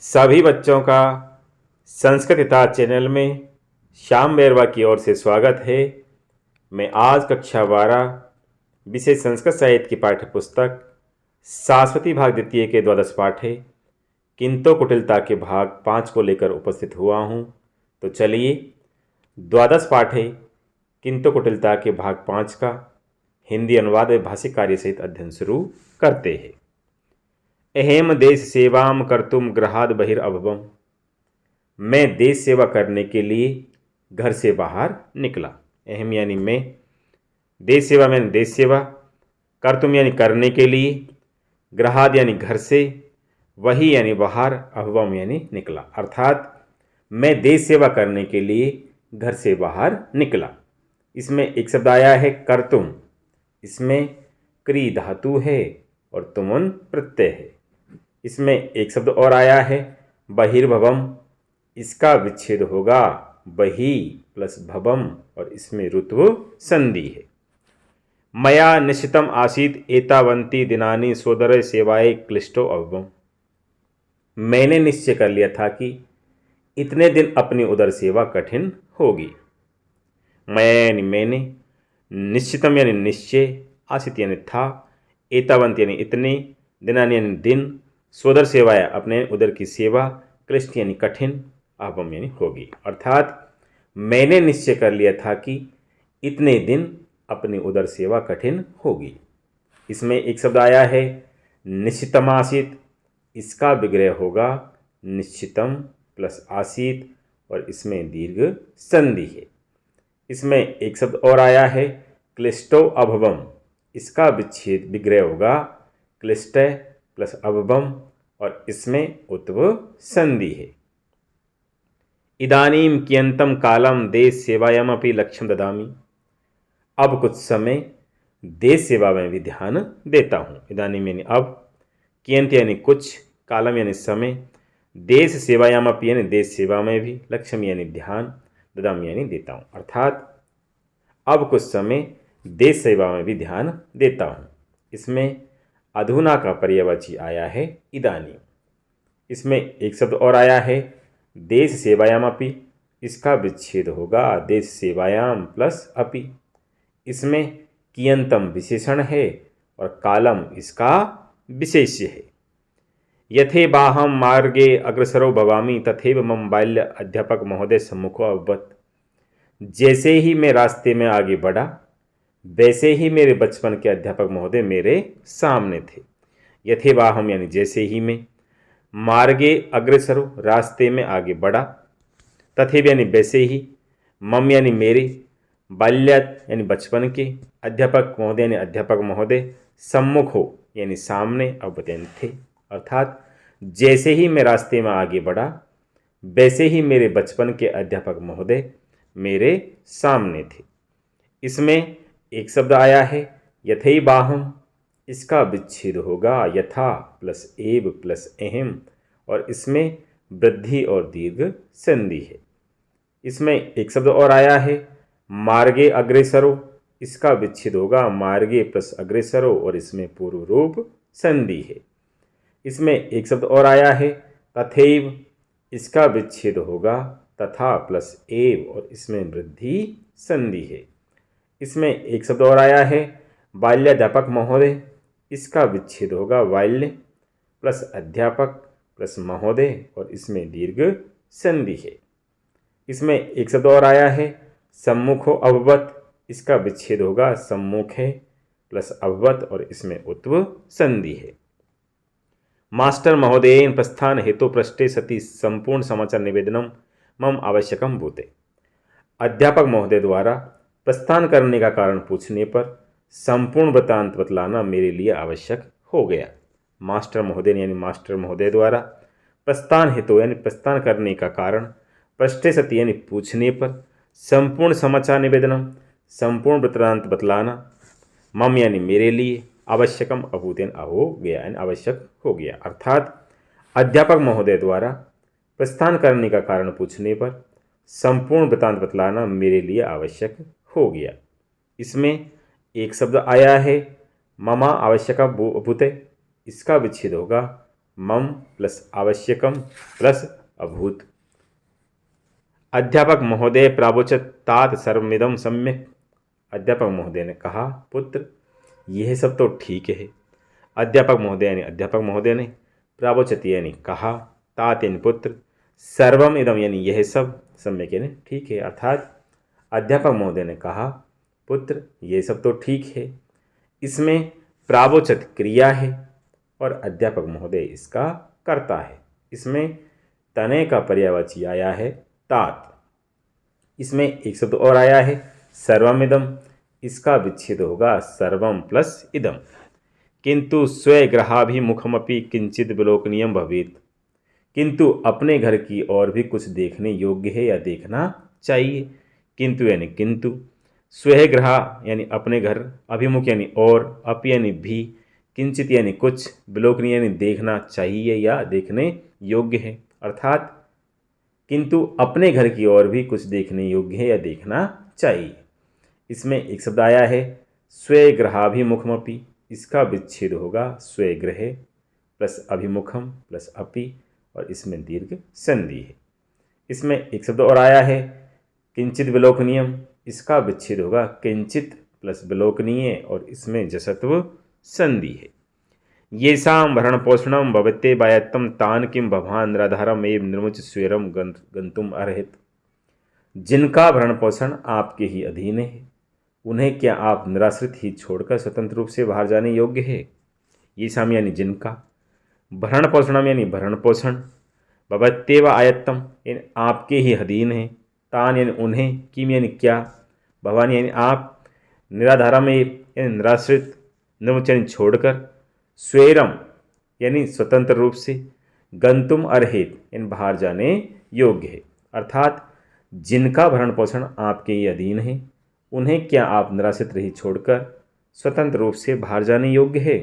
सभी बच्चों का संस्कृत इतिहास चैनल में श्याम बेरवा की ओर से स्वागत है। मैं आज कक्षा 12 विषय संस्कृत साहित्य की पाठ्य पुस्तक सरस्वती भाग द्वितीय के द्वादश पाठ है किंतु कुटिलता के भाग 5 को लेकर उपस्थित हुआ हूँ। तो चलिए द्वादश पाठ है किंतु कुटिलता के भाग 5 का हिंदी अनुवाद व भाषिक कार्य सहित अध्ययन शुरू करते हैं। अहेम देश सेवाम कर्तुम गृहाद बहिर्भवम। मैं देश सेवा करने के लिए घर से बाहर निकला। अहम यानी मैं, देश सेवा यानी देश सेवा, कर्तुम यानी करने के लिए, गृहाद यानी घर से, वही यानी बाहर, अभवम यानी निकला। अर्थात मैं देश सेवा करने के लिए घर से बाहर निकला। इसमें एक शब्द आया है कर्तुम, इसमें क्री धातु है और तुमुन प्रत्यय है। इसमें एक शब्द और आया है बहिर्भवम, इसका विच्छेद होगा बहि प्लस भवम और इसमें ऋत्व संधि है। मया निश्चितम आसीत एतावंती दिनानि सोदर सेवाए क्लिष्टो अभवम। मैंने निश्चय कर लिया था कि इतने दिन अपनी उदर सेवा कठिन होगी। मैं यानी मैंने, निश्चितम यानी निश्चय, आसित यानी था, एतावंत यानी इतने, दिनानि यानी दिन, सोदर सेवाया अपने उदर की सेवा, क्लिष्ट यानी कठिन, अभवम यानी होगी। अर्थात मैंने निश्चय कर लिया था कि इतने दिन अपनी उदर सेवा कठिन होगी। इसमें एक शब्द आया है निश्चितम आसीत, इसका विग्रह होगा निश्चितम प्लस आसीत और इसमें दीर्घ संधि है। इसमें एक शब्द और आया है क्लिष्टो अभवम, इसका विच्छेद विग्रह होगा क्लिष्ट प्लस अभवम और इसमें उत्व संधि है। इदानीम कियंतम कालम देश सेवायामपि लक्ष्यम ददामि। अब कुछ समय देश सेवा में भी ध्यान देता हूँ। इदानीम यानी अब, कियंत यानी कुछ, कालम यानी समय, देश सेवायामपि यानी देश सेवा में भी, लक्ष्यम यानी ध्यान, ददामि यानी देता हूँ। अर्थात अब कुछ समय देश सेवा में भी ध्यान देता हूँ। इसमें अधुना का पर्यायवाची आया है इदानी। इसमें एक शब्द और आया है देश सेवायामपि, इसका विच्छेद होगा देश सेवायाम प्लस अपि। इसमें कियंतम विशेषण है और कालम इसका विशेष्य है। यथे बाहम मार्गे अग्रसरो भवामी तथैव मम बाल्य अध्यापक महोदय सम्मुखो अभवत्। जैसे ही मैं रास्ते में आगे बढ़ा वैसे ही मेरे बचपन के अध्यापक महोदय मेरे सामने थे। यथे वाहम यानी जैसे ही मैं, मार्गे अग्रसरो रास्ते में आगे बढ़ा, तथैव यानी वैसे ही, मम यानी मेरे, बाल्यात यानी बचपन के, अध्यापक महोदय यानी अध्यापक महोदय, सम्मुख हो यानी सामने, अवतन थे। अर्थात जैसे ही मैं रास्ते में आगे बढ़ा वैसे ही मेरे बचपन के अध्यापक महोदय मेरे सामने थे। इसमें एक शब्द आया है यथै बाहम, इसका विच्छेद होगा यथा प्लस एव प्लस अहम और इसमें वृद्धि और दीर्घ संधि है। इसमें एक शब्द और आया है मार्गे अग्रेसरो, इसका विच्छेद होगा मार्गे प्लस अग्रेसरो और इसमें पूर्व रूप संधि है। इसमें एक शब्द और आया है तथैव, इसका विच्छेद होगा तथा प्लस एव और इसमें वृद्धि संधि है। इसमें एक शब्द और आया है बाल्याध्यापक महोदय, इसका विच्छेद होगा बाल्य प्लस अध्यापक प्लस महोदय और इसमें दीर्घ संधि है। इसमें एक शब्द और आया है सम्मुखो अभवत्, इसका विच्छेद होगा सम्मुख है प्लस अभवत् और इसमें उत्व संधि है। मास्टर महोदयेन प्रस्थान हेतु पृष्ठे सति संपूर्ण समाचार निवेदनम मम आवश्यकम भूते। अध्यापक महोदय द्वारा प्रस्थान करने का कारण पूछने पर संपूर्ण वृत्तांत बतलाना मेरे लिए आवश्यक हो गया। मास्टर महोदय यानी मास्टर महोदय द्वारा प्रस्थान हेतु यानी प्रस्थान करने का कारण, पृष्ठे सति यानी पूछने पर, संपूर्ण समाचार निवेदनम संपूर्ण वृत्तांत बतलाना, मम यानी मेरे लिए, आवश्यकम अभूतेन हो गया यानी आवश्यक हो गया। अर्थात अध्यापक महोदय द्वारा प्रस्थान करने का कारण पूछने पर संपूर्ण वृत्तांत बतलाना मेरे लिए आवश्यक हो गया। इसमें एक शब्द आया है ममा आवश्यक भूते, इसका विच्छेद होगा मम प्लस आवश्यकम प्लस अभूत। अध्यापक महोदय प्रावोचत तात सर्वमिदं सम्यक। अध्यापक महोदय ने कहा, पुत्र यह सब तो ठीक है। अध्यापक महोदय यानी अध्यापक महोदय ने, प्रावोचत यानी कहा, तात यानी पुत्र, सर्वम इदम यानी यह सब, सम्यक यानी ठीक है। अर्थात अध्यापक महोदय ने कहा, पुत्र ये सब तो ठीक है। इसमें प्रावोचत क्रिया है और अध्यापक महोदय इसका कर्ता है। इसमें तने का पर्यायवाची आया है तात। इसमें एक शब्द और आया है सर्वमिदम, इसका विच्छेद होगा सर्वम प्लस इदम। किंतु स्वग्रहाभिमुखमपि किंचित विलोकनीयम भवेत। किंतु अपने घर की और भी कुछ देखने योग्य है या देखना चाहिए। किंतु यानी किंतु, स्वगृह यानी अपने घर, अभिमुख यानी और, अपि यानी भी, किंचित यानी कुछ, विलोकनीय यानी देखना चाहिए या देखने योग्य है। अर्थात किंतु अपने घर की ओर भी कुछ देखने योग्य है या देखना चाहिए। इसमें एक शब्द आया है स्वगृहाभिमुखमपि, इसका विच्छेद होगा स्वगृह प्लस अभिमुखम प्लस अपि और इसमें दीर्घ संधि है। इसमें एक शब्द और आया है किंचित विलोकनीयम, इसका विच्छेद होगा किंचित प्लस विलोकनीय और इसमें जसत्व संधि है। येषां भरणपोषणं भवते वायत्तं तान् किं भवान् निराधारम् एव निर्मुच्य स्वेरं गन्तुम् अर्हति। जिनका भरण पोषण आपके ही अधीन है, उन्हें क्या आप निराश्रित ही छोड़कर स्वतंत्र रूप से बाहर जाने योग्य है। येषां यानी जिनका, भरण पोषणम यानी भरण पोषण, भवत्येव आयत्तम यानी आपके ही अधीन है, तान यानी उन्हें, किम यानी क्या, भवान यानी आप, निराधारम यानी निराश्रित, निर्मुच यानी छोड़कर, स्वेरम यानी स्वतंत्र रूप से, गंतुम अर्हित यानी बाहर जाने योग्य है। अर्थात जिनका भरण पोषण आपके ही अधीन है, उन्हें क्या आप निराश्रित रही छोड़कर स्वतंत्र रूप से बाहर जाने योग्य है।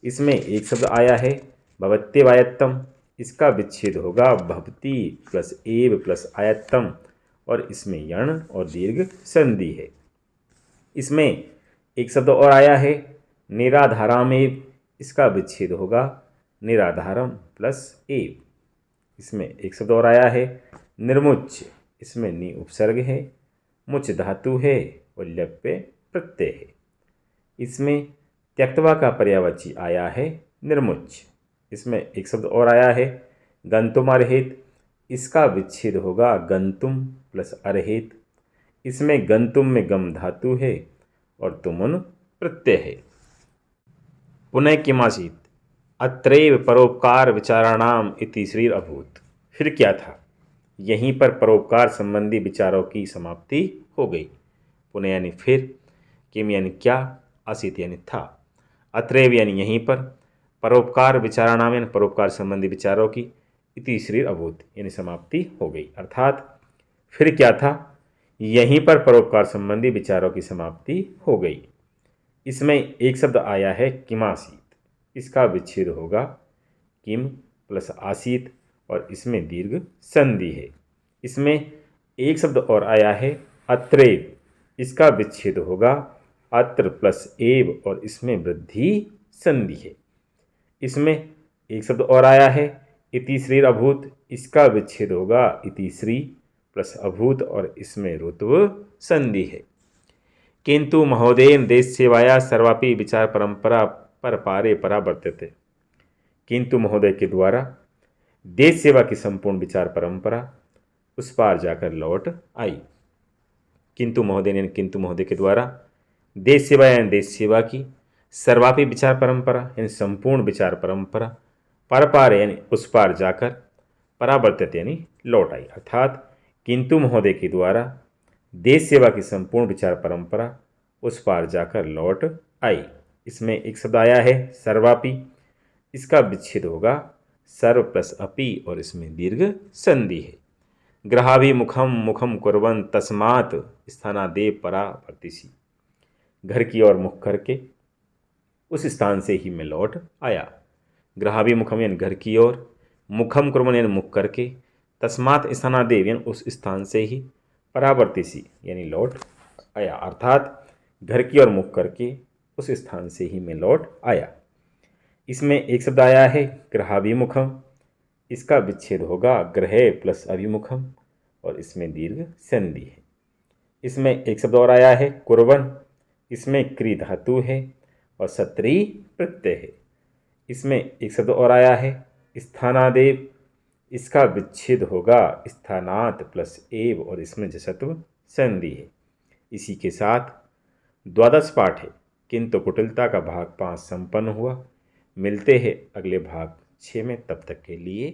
इसमें एक शब्द आया है भवत्येवायत्तम, इसका विच्छेद होगा भवती प्लस एव प्लस आयत्तम और इसमें यण और दीर्घ संधि है। इसमें एक शब्द और आया है निराधारामेव, इसका विच्छेद होगा निराधारम प्लस एव। इसमें एक शब्द और आया है निर्मुच्य, इसमें नि उपसर्ग है, मुच धातु है और ल्यप पे प्रत्यय है। इसमें त्यक्तवा का पर्यायवाची आया है निर्मुच्य। इसमें एक शब्द और आया है गंतुम अर्हित, इसका विच्छेद होगा गंतुम प्लस अर्हित। इसमें गंतुम में गम धातु है और तुमुन प्रत्यय है। पुनः किमासीत अत्रैव परोपकार विचाराणाम इति श्री अभूत। फिर क्या था, यहीं पर परोपकार संबंधी विचारों की समाप्ति हो गई। पुनः यानी फिर, किम यानी क्या, आसीत यानी था, अत्रैव यानी यहीं पर, परोपकार विचाराणाम यानी परोपकार संबंधी विचारों की, इति श्री अभूत यानी समाप्ति हो गई। अर्थात फिर क्या था, यहीं पर परोपकार संबंधी विचारों की समाप्ति हो गई। इसमें एक शब्द आया है किमासीत, इसका विच्छेद होगा किम प्लस आसीत और इसमें दीर्घ संधि है। इसमें एक शब्द और आया है अत्रैव, इसका विच्छेद होगा अत्र प्लस एव और इसमें वृद्धि संधि है। इसमें एक शब्द और आया है इति श्री अभूत, इसका विच्छेद होगा इति श्री प्लस अभूत और इसमें ऋत्व संधि है। किंतु महोदयेन देश सेवाया सर्वापि विचार परंपरा पर पारे परावर्तित। किंतु महोदय के द्वारा देश सेवा की संपूर्ण विचार परंपरा उस पार जाकर लौट आई। किंतु महोदय ने, किंतु महोदय के द्वारा देश सेवा यानी देश सेवा की, सर्वापि विचार परंपरा यानी संपूर्ण विचार परंपरा, पर पार यानी उस पार जाकर, परावर्तित यानी लौट आई। अर्थात किंतु महोदय के द्वारा देश सेवा की संपूर्ण विचार परंपरा उस पार जाकर लौट आई। इसमें एक शब्द आया है सर्वापि, इसका विच्छेद होगा सर्व प्लस अपि और इसमें दीर्घ संधि है। ग्रहाभिमुखम मुखम कुर्वन् तस्मात् स्थानादेव परावर्तिसी। घर की ओर मुख करके उस स्थान से ही मैं लौट आया। ग्रहाभिमुखम यानी घर की ओर, मुखम कुर्वन् यानी मुख करके, तस्मात् स्थानादेव यानी उस स्थान से ही, परावर्तिसी यानी लौट आया। अर्थात घर की ओर मुख करके उस स्थान से ही मैं लौट आया। इसमें एक शब्द आया है ग्रहाभिमुखम, इसका विच्छेद होगा ग्रह प्लस अभिमुखम और इसमें दीर्घ संधि है। इसमें एक शब्द और आया है कुर्वन, इसमें क्री धातु है और सत्री प्रत्यय है। इसमें एक शब्द और आया है स्थानादेव, इसका विच्छेद होगा स्थानात प्लस एव और इसमें जसत्व संधि है। इसी के साथ द्वादश पाठ है किंतु कुटिलता का भाग 5 संपन्न हुआ। मिलते हैं अगले भाग 6 में, तब तक के लिए